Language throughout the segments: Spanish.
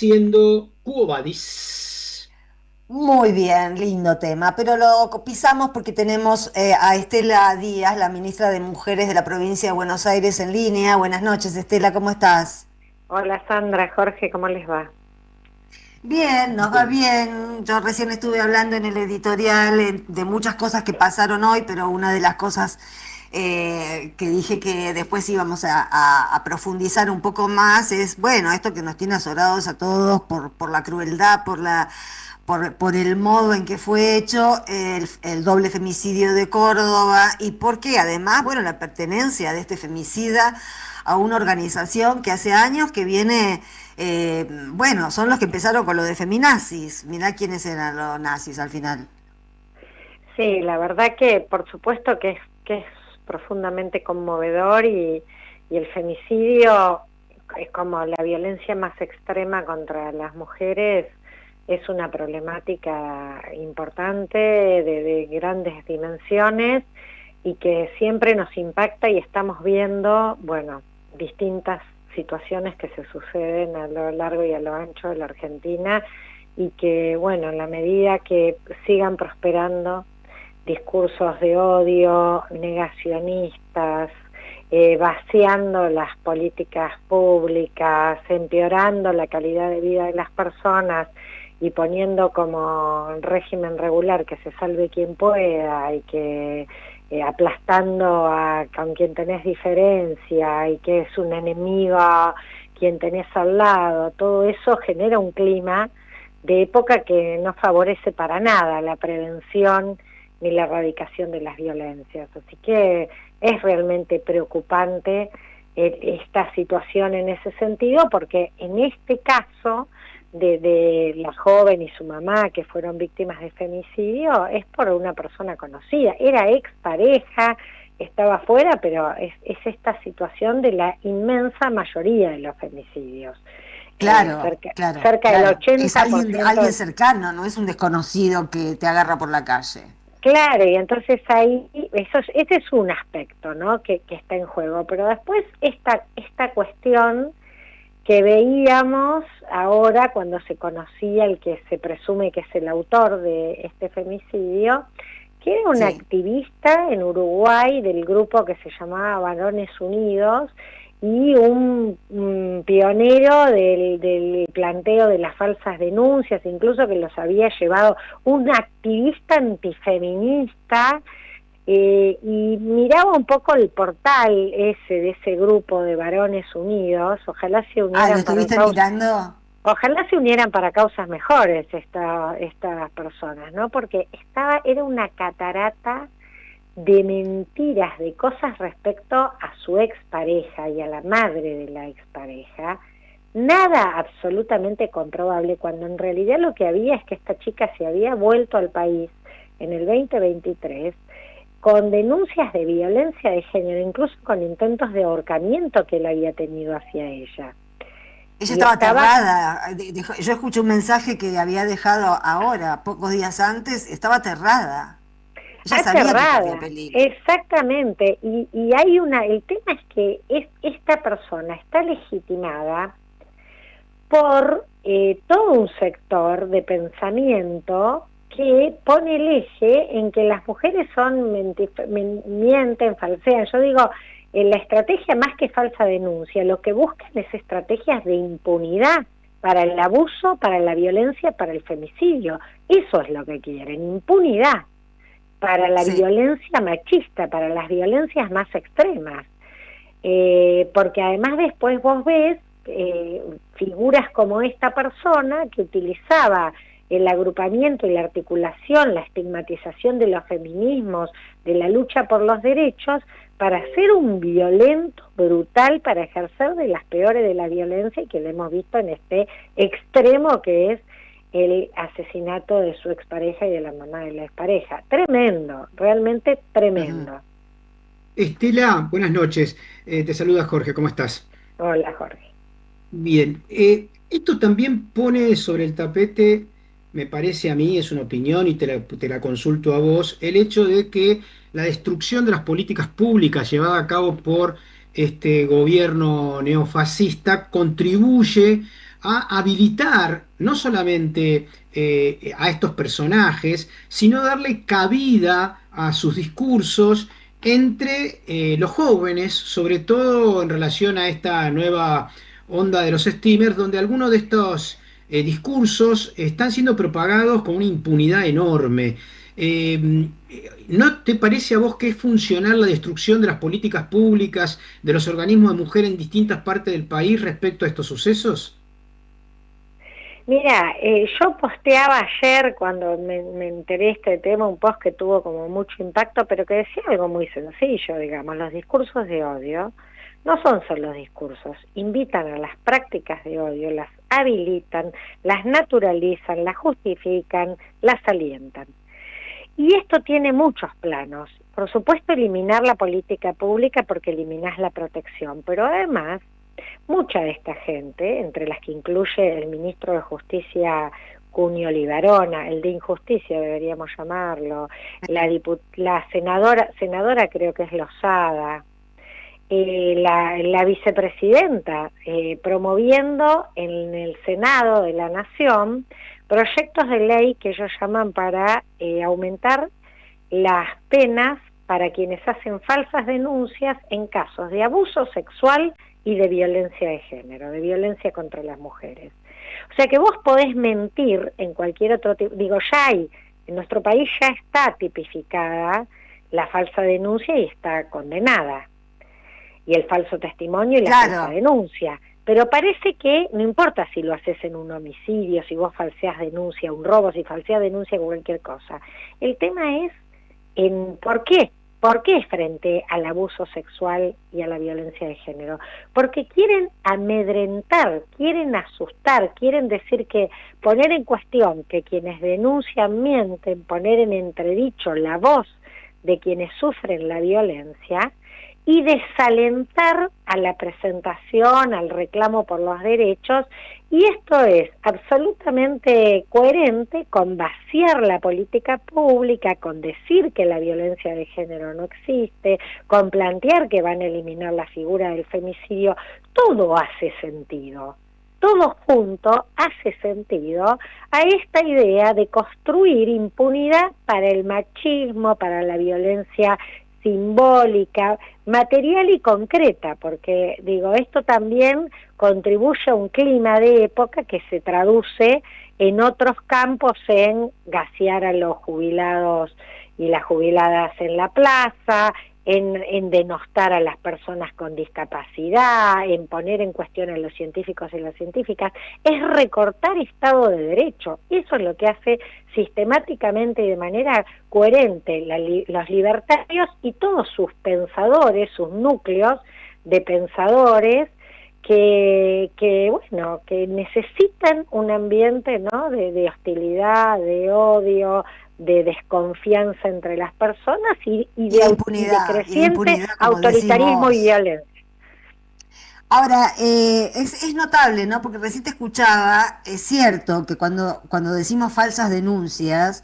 Siendo Quo Vadis. Muy bien, lindo tema, pero lo pisamos porque tenemos a Estela Díaz, la ministra de Mujeres de la provincia de Buenos Aires, en línea. Buenas noches, Estela, ¿cómo estás? Hola Sandra, Jorge, ¿cómo les va? Bien, nos va Bueno, bien. Yo recién estuve hablando en el editorial de muchas cosas que pasaron hoy, pero una de las cosas que dije que después íbamos a profundizar un poco más es, bueno, esto que nos tiene azorados a todos por la crueldad, por el modo en que fue hecho el doble femicidio de Córdoba y porque además, bueno, la pertenencia de este femicida a una organización que hace años que viene, bueno, son los que empezaron con lo de feminazis. Mirá quiénes eran los nazis al final. Sí, la verdad que por supuesto que es profundamente conmovedor y el femicidio es como la violencia más extrema contra las mujeres, es una problemática importante de grandes dimensiones y que siempre nos impacta y estamos viendo, bueno, distintas situaciones que se suceden a lo largo y a lo ancho de la Argentina y que, bueno, en la medida que sigan prosperando discursos de odio, negacionistas, vaciando las políticas públicas, empeorando la calidad de vida de las personas y poniendo como régimen regular que se salve quien pueda y que aplastando a con quien tenés diferencia y que es un enemigo quien tenés al lado, todo eso genera un clima de época que no favorece para nada la prevención ni la erradicación de las violencias. Así que es realmente preocupante esta situación en ese sentido, porque en este caso de la joven y su mamá que fueron víctimas de femicidio es por una persona conocida, era expareja, estaba afuera, pero es esta situación de la inmensa mayoría de los femicidios. Claro, Cerca, claro, cerca del claro. Es ochenta por alguien, ciento alguien cercano, no es un desconocido que te agarra por la calle. Claro, y entonces ahí, ese es un aspecto, ¿no?, que está en juego, pero después esta cuestión que veíamos ahora cuando se conocía el que se presume que es el autor de este femicidio, que era un Sí. activista en Uruguay del grupo que se llamaba Varones Unidos y un pionero del planteo de las falsas denuncias, incluso que los había llevado un activista antifeminista, y miraba un poco el portal ese de ese grupo de Varones Unidos, Ah, ¿lo estuviste mirando? ojalá se unieran para causas mejores estas personas, ¿no? Porque era una catarata de mentiras, de cosas respecto a su expareja y a la madre de la expareja, nada absolutamente comprobable, cuando en realidad lo que había es que esta chica se había vuelto al país en el 2023 con denuncias de violencia de género, incluso con intentos de ahorcamiento que él había tenido hacia ella. Ella Y estaba estaba aterrada. Yo escuché un mensaje que había dejado ahora, pocos días antes, estaba aterrada. Ella sabía que corría aterrada, peligro. exactamente, y hay el tema es que esta persona está legitimada por todo un sector de pensamiento que pone el eje en que las mujeres son mienten, falsean. Yo digo, la estrategia más que falsa denuncia, lo que buscan es estrategias de impunidad para el abuso, para la violencia, para el femicidio. Eso es lo que quieren, impunidad para la Sí. violencia machista, para las violencias más extremas. Porque además después vos ves figuras como esta persona que utilizaba el agrupamiento y la articulación, la estigmatización de los feminismos, de la lucha por los derechos, para ser un violento brutal, para ejercer de las peores de la violencia y que lo hemos visto en este extremo que es el asesinato de su expareja y de la mamá de la expareja. Tremendo, realmente Ujú. tremendo. Estela, buenas noches. Te saluda Jorge, ¿cómo estás? Hola, Jorge. Bien. Esto también pone sobre el tapete, me parece a mí, es una opinión y te la consulto a vos, el hecho de que la destrucción de las políticas públicas llevada a cabo por este gobierno neofascista contribuye a habilitar no solamente a estos personajes, sino darle cabida a sus discursos entre los jóvenes, sobre todo en relación a esta nueva onda de los streamers, donde algunos de estos discursos están siendo propagados con una impunidad enorme. ¿No te parece a vos que es funcional la destrucción de las políticas públicas, de los organismos de mujer en distintas partes del país respecto a estos sucesos? Mira, yo posteaba ayer cuando me enteré de este tema un post que tuvo como mucho impacto, pero que decía algo muy sencillo, digamos, los discursos de odio no son solo discursos, invitan a las prácticas de odio, las habilitan, las naturalizan, las justifican, las alientan. Y esto tiene muchos planos. Por supuesto, eliminar la política pública porque eliminás la protección, pero además mucha de esta gente, entre las que incluye el ministro de Justicia Cunio Libarona, el de Injusticia deberíamos llamarlo, la senadora creo que es Lozada, la vicepresidenta, promoviendo en el Senado de la Nación proyectos de ley que ellos llaman para aumentar las penas para quienes hacen falsas denuncias en casos de abuso sexual y de violencia de género, de violencia contra las mujeres. O sea que vos podés mentir en cualquier otro tipo, digo, ya hay, en nuestro país ya está tipificada la falsa denuncia y está condenada, y el falso testimonio y la falsa denuncia. Pero parece que no importa si lo haces en un homicidio, si vos falseás denuncia, un robo, si falseás denuncia cualquier cosa. El tema es en por qué. ¿Por qué frente al abuso sexual y a la violencia de género? Porque quieren amedrentar, quieren asustar, quieren decir que poner en cuestión que quienes denuncian mienten, poner en entredicho la voz de quienes sufren la violencia y desalentar a la presentación, al reclamo por los derechos, y esto es absolutamente coherente con vaciar la política pública, con decir que la violencia de género no existe, con plantear que van a eliminar la figura del femicidio. Todo hace sentido. Todo junto hace sentido a esta idea de construir impunidad para el machismo, para la violencia simbólica, material y concreta, porque digo, esto también contribuye a un clima de época que se traduce en otros campos en gasear a los jubilados y las jubiladas en la plaza, en denostar a las personas con discapacidad, en poner en cuestión a los científicos y las científicas, es recortar Estado de Derecho. Eso es lo que hace sistemáticamente y de manera coherente los libertarios y todos sus pensadores, sus núcleos de pensadores que necesitan un ambiente, ¿no?, de hostilidad, de odio, de desconfianza entre las personas y de creciente autoritarismo y violencia. Ahora, es notable, ¿no? Porque recién te escuchaba, es cierto que cuando decimos falsas denuncias,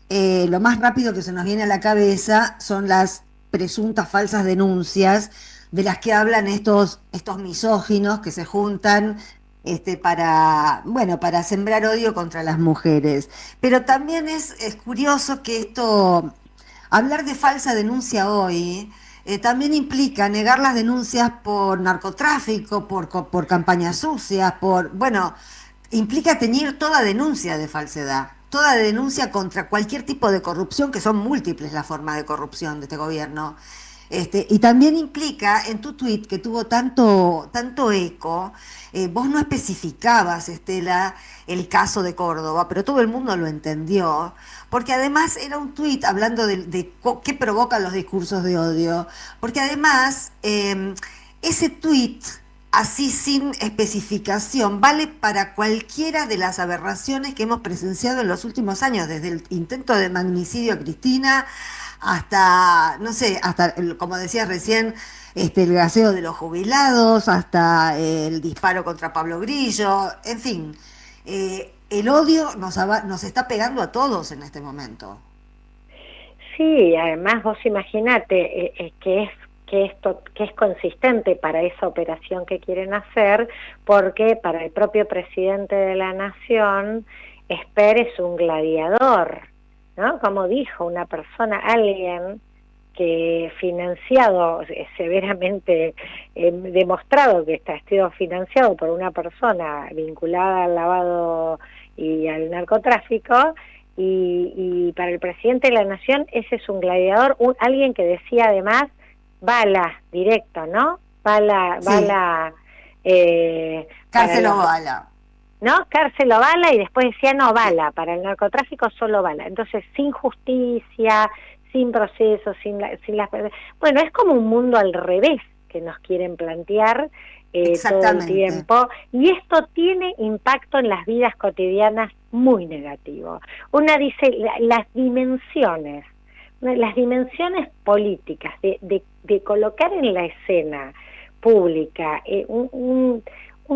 lo más rápido que se nos viene a la cabeza son las presuntas falsas denuncias de las que hablan estos misóginos que se juntan para sembrar odio contra las mujeres. Pero también es curioso que hablar de falsa denuncia hoy, también implica negar las denuncias por narcotráfico, por campañas sucias, implica tener toda denuncia de falsedad, toda denuncia contra cualquier tipo de corrupción, que son múltiples las formas de corrupción de este gobierno. Y también implica en tu tuit que tuvo tanto eco, vos no especificabas, Estela, el caso de Córdoba, pero todo el mundo lo entendió, porque además era un tuit hablando de qué provocan los discursos de odio, porque además ese tuit, así sin especificación, vale para cualquiera de las aberraciones que hemos presenciado en los últimos años, desde el intento de magnicidio a Cristina, hasta, no sé, como decías recién, el gaseo de los jubilados, hasta el disparo contra Pablo Grillo, en fin, el odio nos está pegando a todos en este momento. Sí, además vos imaginate que que es consistente para esa operación que quieren hacer, porque para el propio presidente de la Nación, Esper es un gladiador, ¿no? Como dijo una persona, alguien que financiado, severamente demostrado que está sido financiado por una persona vinculada al lavado y al narcotráfico, y para el presidente de la Nación ese es un gladiador, alguien que decía además bala directo, ¿no? Bala, Sí, bala, para cárcel o los, bala. ¿no? Cárcel o bala, y después decía no bala, para el narcotráfico solo bala. Entonces, sin justicia, sin proceso, sin las... Bueno, es como un mundo al revés que nos quieren plantear todo el Exactamente. tiempo, y esto tiene impacto en las vidas cotidianas muy negativo. Una dice las dimensiones políticas de colocar en la escena pública un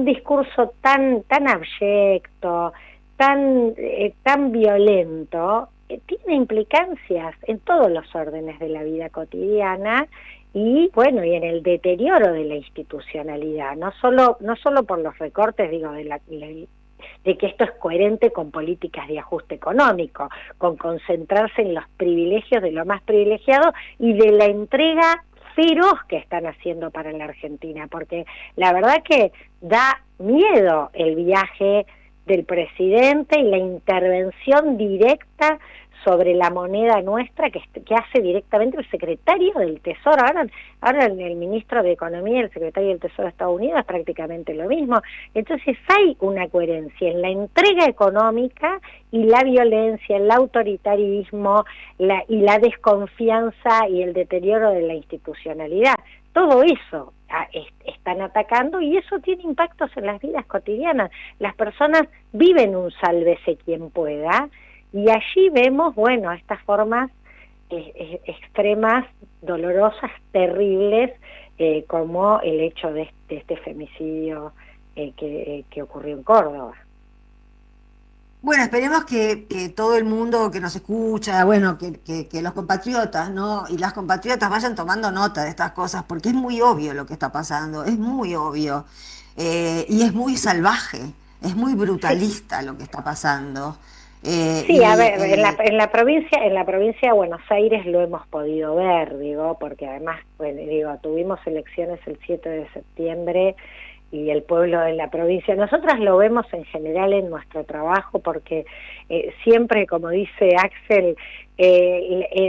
discurso tan abyecto, tan violento, tiene implicancias en todos los órdenes de la vida cotidiana y bueno, y en el deterioro de la institucionalidad, no solo por los recortes, digo, de que esto es coherente con políticas de ajuste económico, con concentrarse en los privilegios de lo más privilegiado y de la entrega feroz que están haciendo para la Argentina, porque la verdad que da miedo el viaje del presidente y la intervención directa sobre la moneda nuestra que hace directamente el secretario del Tesoro. Ahora el ministro de Economía y el secretario del Tesoro de Estados Unidos es prácticamente lo mismo. Entonces hay una coherencia en la entrega económica y la violencia, el autoritarismo y la desconfianza y el deterioro de la institucionalidad. Todo eso están atacando y eso tiene impactos en las vidas cotidianas. Las personas viven un sálvese quien pueda y allí vemos, bueno, estas formas extremas, dolorosas, terribles, como el hecho de este femicidio que ocurrió en Córdoba. Bueno, esperemos que todo el mundo que nos escucha, bueno, que los compatriotas, ¿no? Y las compatriotas vayan tomando nota de estas cosas, porque es muy obvio lo que está pasando, es muy obvio, y es muy salvaje, es muy Sí. brutalista lo que está pasando. Sí, a ver, en la provincia de Buenos Aires lo hemos podido ver, digo, porque además, bueno, digo, tuvimos elecciones el 7 de septiembre y el pueblo de la provincia, nosotras lo vemos en general en nuestro trabajo porque siempre, como dice Axel,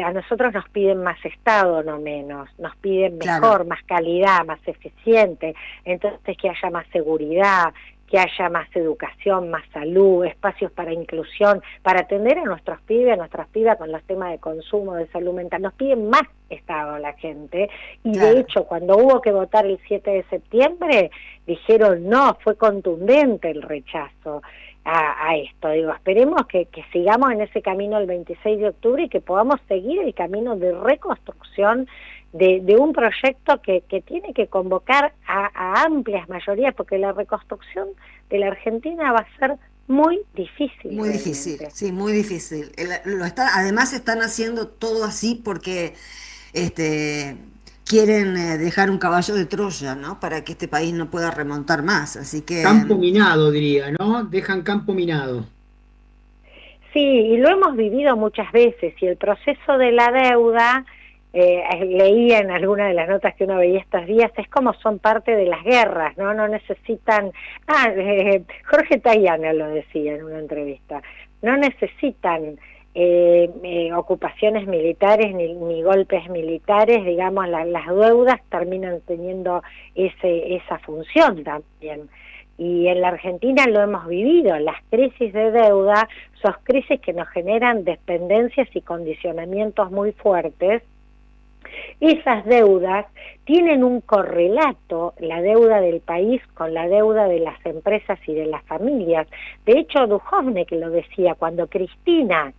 a nosotros nos piden más Estado, no menos, nos piden Claro, mejor, más calidad, más eficiente, entonces que haya más seguridad, que haya más educación, más salud, espacios para inclusión, para atender a nuestros pibes, a nuestras pibas con los temas de consumo, de salud mental. Nos piden más Estado la gente y de claro. hecho cuando hubo que votar el 7 de septiembre dijeron no, fue contundente el rechazo a esto. Digo, esperemos que sigamos en ese camino el 26 de octubre y que podamos seguir el camino de reconstrucción de un proyecto que tiene que convocar a amplias mayorías, porque la reconstrucción de la Argentina va a ser muy difícil Muy difícil, realmente. sí, muy difícil. Además están haciendo todo así porque este, quieren dejar un caballo de Troya, ¿no? Para que este país no pueda remontar más. Así que Campo minado, diría, ¿no? Dejan campo minado. Sí, y lo hemos vivido muchas veces, y el proceso de la deuda, leía en alguna de las notas que uno veía estos días, es como son parte de las guerras, ¿no? No necesitan, Jorge Tayana lo decía en una entrevista, no necesitan ocupaciones militares ni golpes militares, digamos, las deudas terminan teniendo esa función también. Y en la Argentina lo hemos vivido, las crisis de deuda son crisis que nos generan dependencias y condicionamientos muy fuertes. Esas deudas tienen un correlato, la deuda del país con la deuda de las empresas y de las familias. De hecho, Duhovne lo decía, cuando Cristina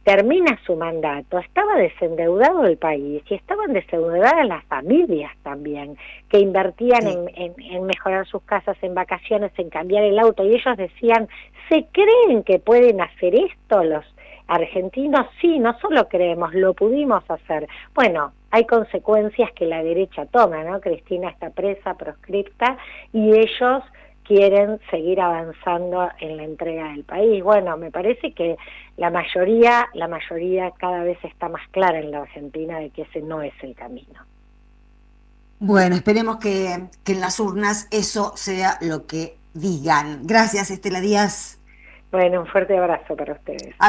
termina su mandato, estaba desendeudado el país y estaban desendeudadas las familias también, que invertían sí, en mejorar sus casas, en vacaciones, en cambiar el auto, y ellos decían, ¿se creen que pueden hacer esto argentinos, sí, no solo creemos, lo pudimos hacer. Bueno, hay consecuencias que la derecha toma, ¿no? Cristina está presa, proscripta, y ellos quieren seguir avanzando en la entrega del país. Bueno, me parece que la mayoría cada vez está más clara en la Argentina de que ese no es el camino. Bueno, esperemos que en las urnas eso sea lo que digan. Gracias, Estela Díaz. Bueno, un fuerte abrazo para ustedes.